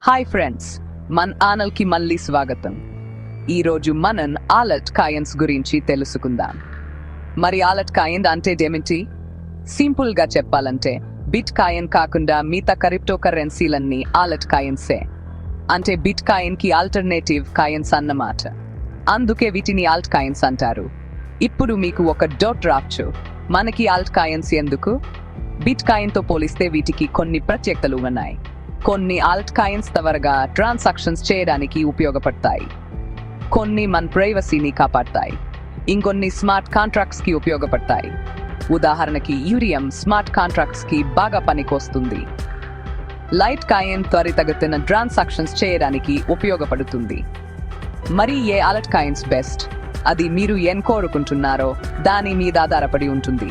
Hi friends, మన ఛానల్కి మళ్ళీ స్వాగతం. ఈరోజు మనం ఆల్ట్ కాయిన్స్ గురించి తెలుసుకుందాం. మరి ఆల్ట్ కాయిన్ అంటే ఏమిటి? సింపుల్గా చెప్పాలంటే బిట్ కాయిన్ కాకుండా మిగతా క్రిప్టో కరెన్సీలన్నీ ఆల్ట్ కాయిన్సే. అంటే బిట్ కాయిన్కి ఆల్టర్నేటివ్ కాయిన్స్ అన్నమాట. అందుకే వీటిని ఆల్ట్ కాయిన్స్ అంటారు. ఇప్పుడు మీకు ఒక డౌట్ రావచ్చు, మనకి ఆల్ట్ కాయిన్స్ ఎందుకు? బిట్ కాయిన్తో పోలిస్తే వీటికి కొన్ని ప్రత్యేకతలు ఉన్నాయి. కొన్ని ఆల్ట్ కాయిన్స్ త్వరగా ట్రాన్సాక్షన్స్ చేయడానికి ఉపయోగపడతాయి, కొన్ని మన ప్రైవసీని కాపాడతాయి, ఇంకొన్ని స్మార్ట్ కాంట్రాక్ట్స్కి ఉపయోగపడతాయి. ఉదాహరణకి యూరియం స్మార్ట్ కాంట్రాక్ట్స్కి బాగా పనికొస్తుంది. లైట్ కాయిన్ త్వరితగతిన ట్రాన్సాక్షన్స్ చేయడానికి ఉపయోగపడుతుంది. మరి ఏ ఆల్ట్ కాయిన్స్ బెస్ట్? అది మీరు ఏం కోరుకుంటున్నారో దాని మీద ఆధారపడి ఉంటుంది.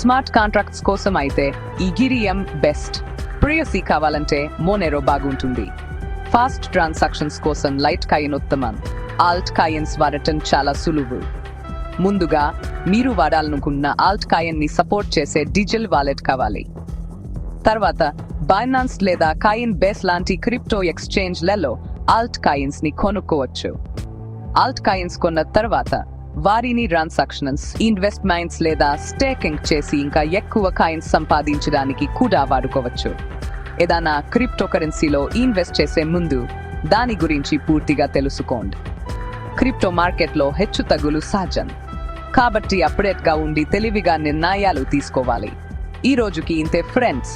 స్మార్ట్ కాంట్రాక్ట్స్ కోసం అయితే ఈథీరియం బెస్ట్. ప్రైవసీ కావాలంటే మోనెరో బాగుంటుంది. ఫాస్ట్ ట్రాన్సాక్షన్స్ కోసం లైట్ కాయిన్ ఉత్తమం. ఆల్ట్ కాయిన్స్ వాడటం చాలా సులువు. ముందుగా మీరు వాడాలనుకున్న ఆల్ట్ కాయిన్ ని సపోర్ట్ చేసే డిజిటల్ వాలెట్ కావాలి. తర్వాత బైనాన్స్ లేదా కాయిన్ బేస్ లాంటి క్రిప్టో ఎక్స్చేంజ్లలో ఆల్ట్ కాయిన్స్ ని కొనుక్కోవచ్చు. ఆల్ట్ కాయిన్స్ కొన్న తర్వాత వారిని ట్రాన్సాక్షన్స్, ఇన్వెస్ట్మెంట్స్ లేదా స్టేకింగ్ చేసి ఇంకా ఎక్కువ కాయిన్స్ సంపాదించడానికి కూడా వాడుకోవచ్చు. ఏదైనా క్రిప్టో కరెన్సీలో ఇన్వెస్ట్ చేసే ముందు దాని గురించి పూర్తిగా తెలుసుకోండి. క్రిప్టో మార్కెట్లో హెచ్చుతగ్గులు సహజం, కాబట్టి అప్డేట్గా ఉండి తెలివిగా నిర్ణయాలు తీసుకోవాలి. ఈ రోజుకి ఇంతే ఫ్రెండ్స్.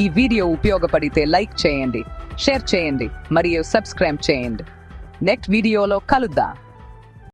ఈ వీడియో ఉపయోగపడితే లైక్ చేయండి, షేర్ చేయండి మరియు సబ్స్క్రైబ్ చేయండి. నెక్స్ట్ వీడియోలో కలుద్దాం.